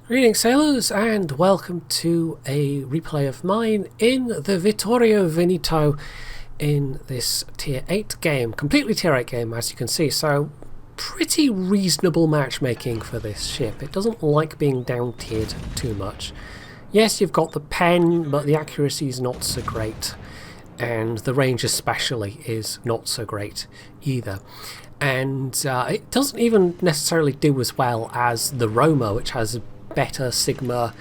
Greetings sailors and welcome to a replay of mine in the Vittorio Veneto in this tier 8 game, completely tier 8 game as you can see, so pretty reasonable matchmaking for this ship. It doesn't like being down tiered too much. Yes, you've got the pen, but the accuracy is not so great, and the range especially is not so great either. And it doesn't even necessarily do as well as the Roma, which has a better Sigma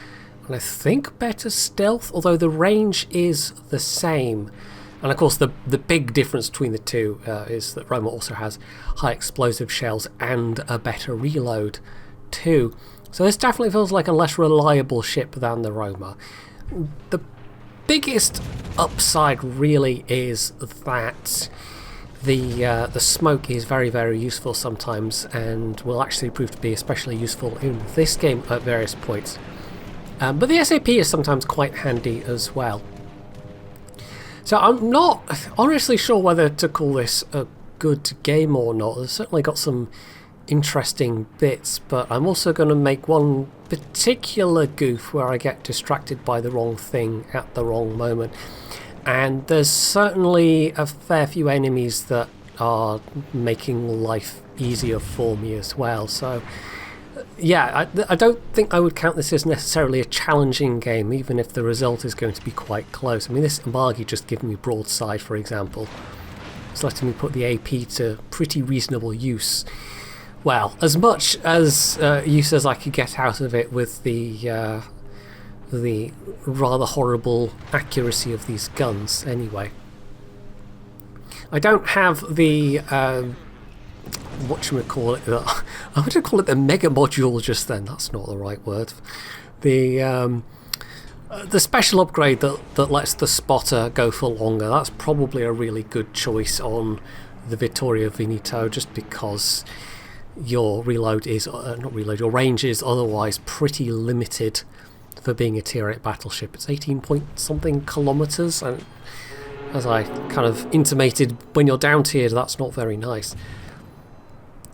and I think better stealth, although the range is the same. And of course the big difference between the two is that Roma also has high explosive shells and a better reload too. So this definitely feels like a less reliable ship than the Roma. The biggest upside really is that the smoke is very useful sometimes and will actually prove to be especially useful in this game at various points. But the SAP is sometimes quite handy as well. So I'm not honestly sure whether to call this a good game or not. It's certainly got some interesting bits, but I'm also going to make one particular goof where I get distracted by the wrong thing at the wrong moment. And there's certainly a fair few enemies that are making life easier for me as well. So, yeah, I don't think I would count this as necessarily a challenging game, even if the result is going to be quite close. I mean, this Amagi just giving me broadside, for example. It's letting me put the AP to pretty reasonable use. Well, as much as use as I could get out of it with the rather horrible accuracy of these guns anyway. I don't have the whatchamacallit, I would call it the mega module just then, that's not the right word. The special upgrade that lets the spotter go for longer, that's probably a really good choice on the Vittorio Veneto, just because your reload is your range is otherwise pretty limited for being a tier 8 battleship. It's 18 point something kilometers, and as I kind of intimated, when you're down tiered, that's not very nice.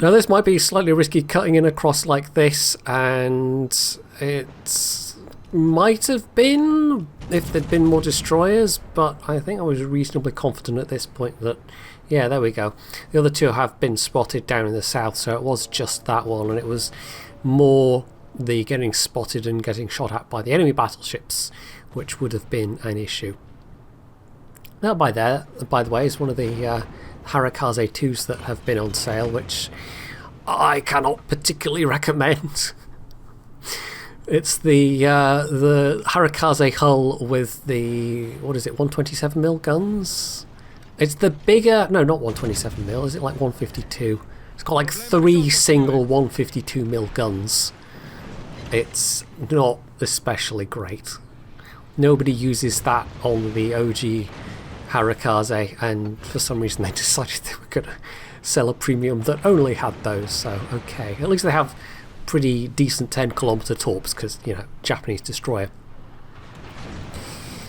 Now this might be slightly risky cutting in across like this, and it might have been if there'd been more destroyers, but I think I was reasonably confident at this point that, yeah, there we go. The other two have been spotted down in the south, so it was just that one, and it was more the getting spotted and getting shot at by the enemy battleships which would have been an issue. Now by the way, is one of the Harakaze 2s that have been on sale, which I cannot particularly recommend. It's the Harakaze hull with the, what is it, 127mm guns? It's the bigger, no, not 127mm, is it like 152? It's got like 3 single 152mm guns. It's not especially great. Nobody uses that on the OG Harakaze, and for some reason they decided they were going to sell a premium that only had those, so okay. At least they have pretty decent 10km torps, because, you know, Japanese destroyer.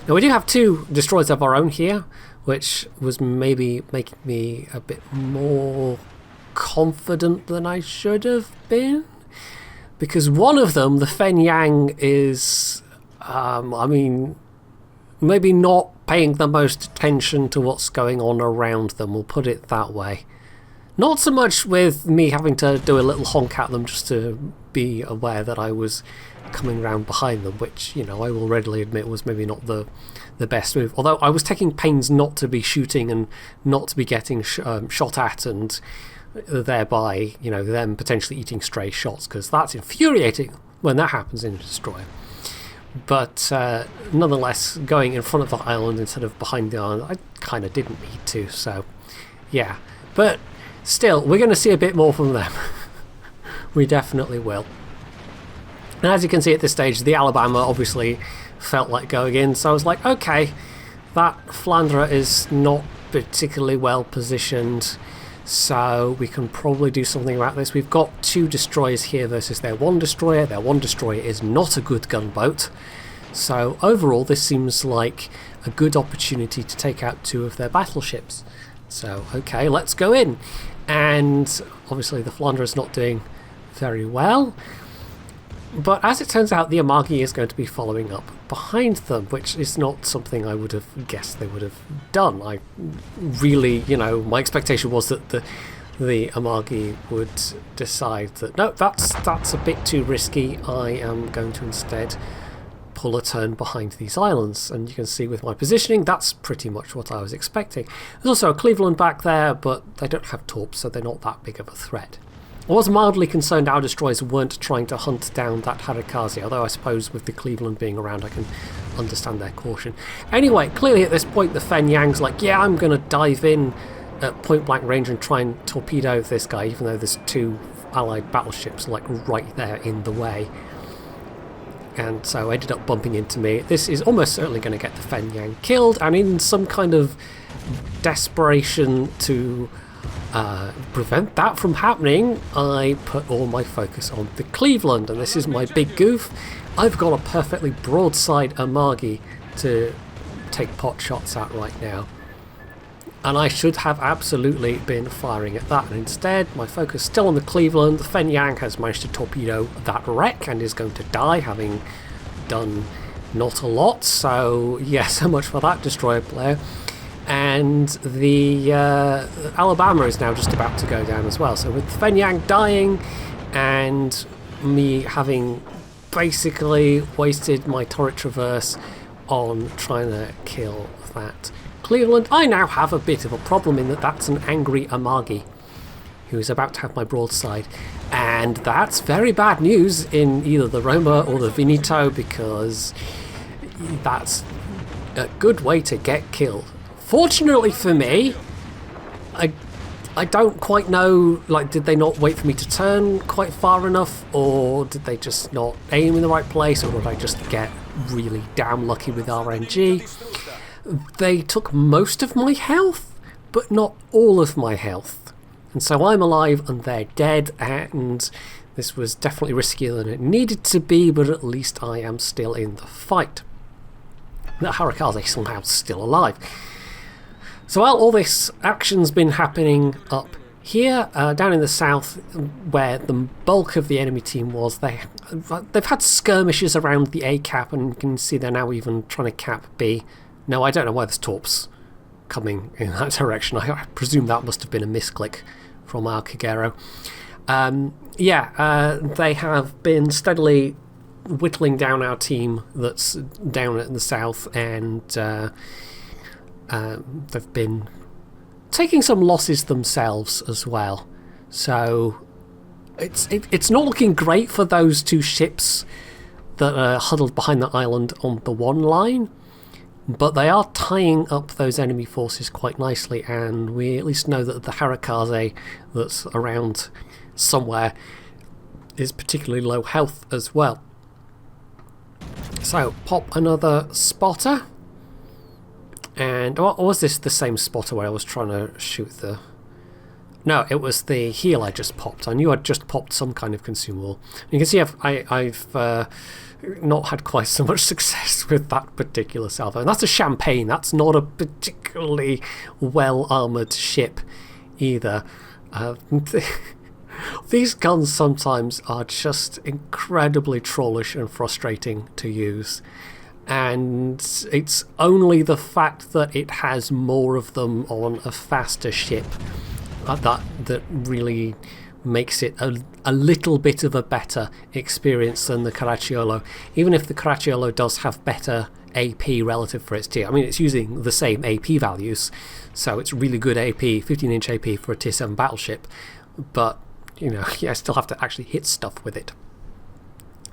Now we do have 2 destroyers of our own here, which was maybe making me a bit more confident than I should have been. Because one of them, the Fen Yang, is, I mean, maybe not paying the most attention to what's going on around them, we'll put it that way. Not so much with me having to do a little honk at them just to be aware that I was coming round behind them, which, you know, I will readily admit was maybe not the best move. Although I was taking pains not to be shooting and not to be getting shot at, and thereby, you know, them potentially eating stray shots, because that's infuriating when that happens in a destroyer. But nonetheless, going in front of the island instead of behind the island, I kind of didn't need to, so yeah. But still, we're going to see a bit more from them. We definitely will. And as you can see at this stage, the Alabama obviously felt like going in, so I was like, okay, that Flandre is not particularly well positioned, so we can probably do something about this. We've got 2 destroyers here versus their 1 destroyer. Their 1 destroyer is not a good gunboat. So overall this seems like a good opportunity to take out 2 of their battleships. So okay, let's go in. And obviously the Flandre is not doing very well. But as it turns out, the Amagi is going to be following up behind them, which is not something I would have guessed they would have done. I really, my expectation was that the Amagi would decide that, no, that's a bit too risky. I am going to instead pull a turn behind these islands. And you can see with my positioning, that's pretty much what I was expecting. There's also a Cleveland back there, but they don't have torps, so they're not that big of a threat. I was mildly concerned our destroyers weren't trying to hunt down that Harikaze, although I suppose with the Cleveland being around I can understand their caution. Anyway, clearly at this point the Fen Yang's like, yeah, I'm going to dive in at point blank range and try and torpedo this guy, even though there's 2 allied battleships like right there in the way. And so ended up bumping into me. This is almost certainly going to get the Fen Yang killed, and in some kind of desperation to prevent that from happening, I put all my focus on the Cleveland, and this is my big goof. I've got a perfectly broadside Amagi to take pot shots at right now, and I should have absolutely been firing at that, and instead my focus still on the Cleveland. The Fen Yang has managed to torpedo that wreck and is going to die, having done not a lot, so yeah, so much for that destroyer player. And the Alabama is now just about to go down as well. So with Fen Yang dying and me having basically wasted my turret traverse on trying to kill that Cleveland, I now have a bit of a problem in that that's an angry Amagi who is about to have my broadside. And that's very bad news in either the Roma or the Veneto, because that's a good way to get killed. Fortunately for me, I don't quite know, like, did they not wait for me to turn quite far enough, or did they just not aim in the right place, or did I just get really damn lucky with RNG? They took most of my health, but not all of my health. And so I'm alive and they're dead, and this was definitely riskier than it needed to be, but at least I am still in the fight. The Harikaze is somehow still alive. So while all this action's been happening up here, down in the south, where the bulk of the enemy team was, they've had skirmishes around the A cap, and you can see they're now even trying to cap B. No, I don't know why there's torps coming in that direction. I presume that must have been a misclick from our Kagero. They have been steadily whittling down our team that's down at the south, and they've been taking some losses themselves as well. So it's not looking great for those 2 ships that are huddled behind the island on the 1 line, but they are tying up those enemy forces quite nicely, and we at least know that the Harikaze that's around somewhere is particularly low health as well. So pop another spotter. And was this the same spotter where I was trying to shoot the... No, it was the heal I just popped. I knew I'd just popped some kind of consumable. You can see I've not had quite so much success with that particular salvo. And that's a Champagne. That's not a particularly well-armoured ship either. These guns sometimes are just incredibly trollish and frustrating to use. And it's only the fact that it has more of them on a faster ship that really makes it a little bit of a better experience than the Caracciolo, even if the Caracciolo does have better AP relative for its tier. I mean, it's using the same AP values, so it's really good AP, 15-inch AP for a tier 7 battleship, but I still have to actually hit stuff with it.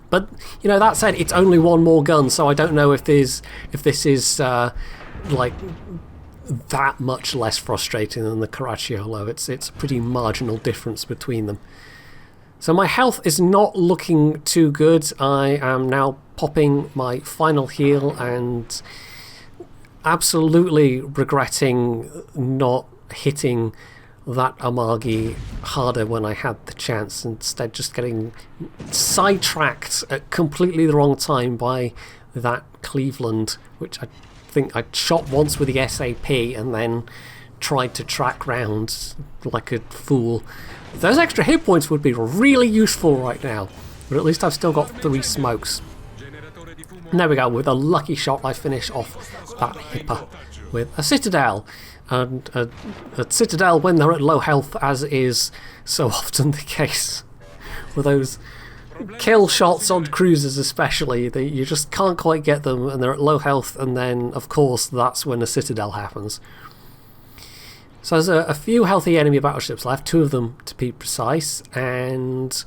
But that said, it's only 1 more gun, so I don't know if this is like that much less frustrating than the Caracciolo. It's a pretty marginal difference between them. So my health is not looking too good. I am now popping my final heal and absolutely regretting not hitting that Amagi harder when I had the chance, instead just getting sidetracked at completely the wrong time by that Cleveland, which I think I shot once with the SAP and then tried to track round like a fool. Those extra hit points would be really useful right now. But at least I've still got 3 smokes. And there we go, with a lucky shot I finish off that hipper with a citadel. And a citadel, when they're at low health, as is so often the case with those kill shots on cruisers especially, you just can't quite get them and they're at low health, and then of course that's when a citadel happens. So there's a few healthy enemy battleships left, 2 of them to be precise, and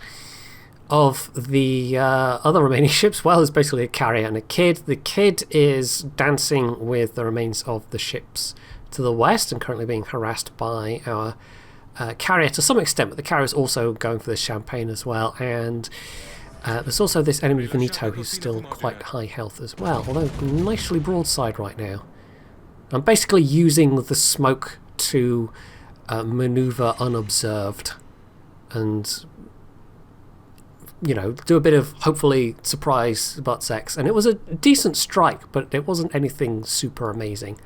of the other remaining ships, well, there's basically a carrier and a kid. The kid is dancing with the remains of the ships to the west and currently being harassed by our carrier to some extent, but the carrier is also going for this champagne as well, and there's also this enemy Veneto who's still quite high health as well, although nicely broadside right now. I'm basically using the smoke to maneuver unobserved and, you know, do a bit of hopefully surprise butt sex, and it was a decent strike, but it wasn't anything super amazing.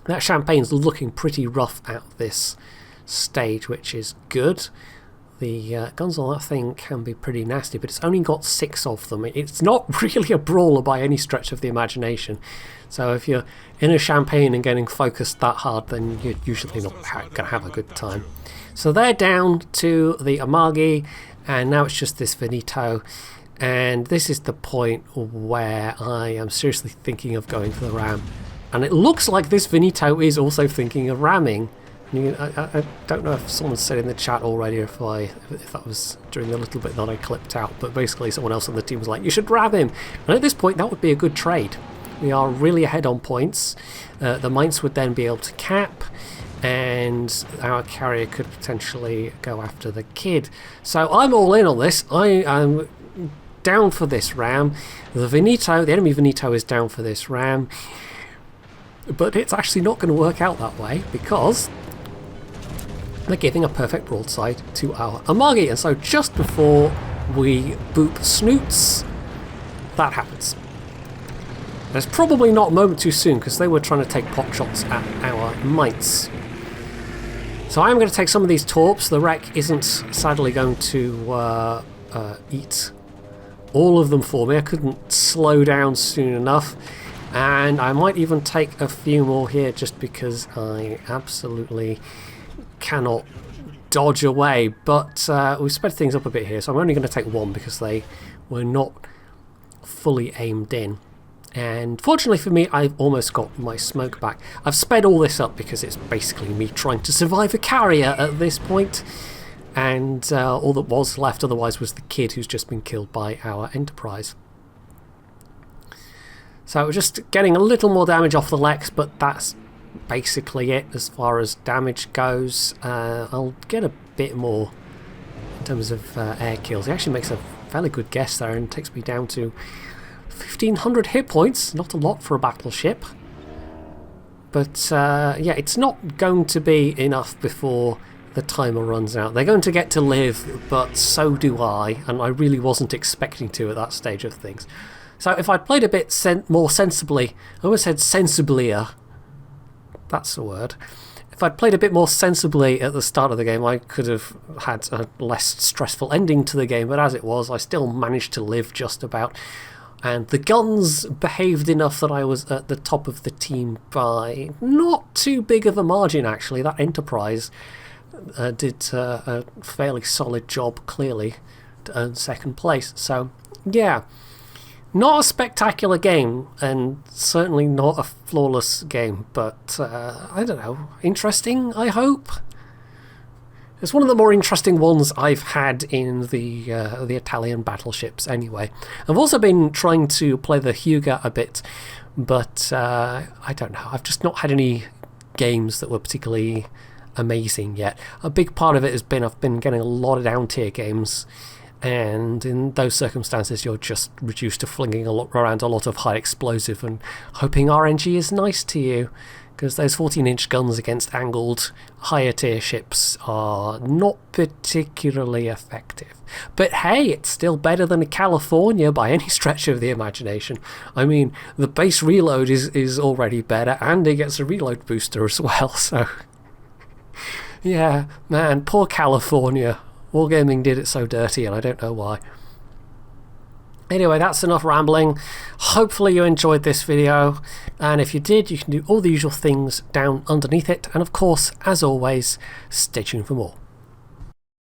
That champagne's looking pretty rough at this stage, which is good. The guns on that thing can be pretty nasty, but it's only got 6 of them. It's not really a brawler by any stretch of the imagination. So if you're in a champagne and getting focused that hard, then you're usually not going to have a good time. So they're down to the Amagi, and now it's just this Veneto. And this is the point where I am seriously thinking of going for the ram. And it looks like this Veneto is also thinking of ramming. I don't know if someone said in the chat already, if that was during the little bit that I clipped out, but basically someone else on the team was like, you should ram him. And at this point that would be a good trade. We are really ahead on points. The Mainz would then be able to cap, and our carrier could potentially go after the kid. So I'm all in on this. I am down for this ram. The enemy Veneto is down for this ram. But it's actually not going to work out that way, because they're giving a perfect broadside to our Amagi. And so just before we boop snoots, that happens. And it's probably not a moment too soon, because they were trying to take pot shots at our Mainz. So I'm going to take some of these torps. The wreck isn't sadly going to eat all of them for me. I couldn't slow down soon enough. And I might even take a few more here just because I absolutely cannot dodge away. But we've sped things up a bit here, so I'm only going to take 1 because they were not fully aimed in. And fortunately for me, I've almost got my smoke back. I've sped all this up because it's basically me trying to survive a carrier at this point. And all that was left otherwise was the kid who's just been killed by our Enterprise. So we're just getting a little more damage off the Lex, but that's basically it as far as damage goes. I'll get a bit more in terms of air kills. He actually makes a fairly good guess there and takes me down to 1,500 hit points. Not a lot for a battleship. But yeah, it's not going to be enough before the timer runs out. They're going to get to live, but so do I, and I really wasn't expecting to at that stage of things. So if I'd played a bit more sensibly, I almost said sensiblier, that's the word. If I'd played a bit more sensibly at the start of the game, I could have had a less stressful ending to the game, but as it was, I still managed to live just about. And the guns behaved enough that I was at the top of the team by not too big of a margin, actually. That Enterprise did a fairly solid job, clearly, to earn second place. So, yeah. Not a spectacular game, and certainly not a flawless game, but I don't know, interesting, I hope? It's one of the more interesting ones I've had in the Italian battleships anyway. I've also been trying to play the Hyuga a bit, but I don't know, I've just not had any games that were particularly amazing yet. A big part of it has been I've been getting a lot of down tier games, and in those circumstances you're just reduced to flinging around a lot of high explosive and hoping RNG is nice to you, because those 14-inch guns against angled higher tier ships are not particularly effective. But hey, it's still better than a California by any stretch of the imagination. I mean, the base reload is already better, and it gets a reload booster as well, so yeah, man, poor California. Wargaming did it so dirty, and I don't know why. Anyway, that's enough rambling. Hopefully you enjoyed this video, and if you did, you can do all the usual things down underneath it, and of course, as always, stay tuned for more.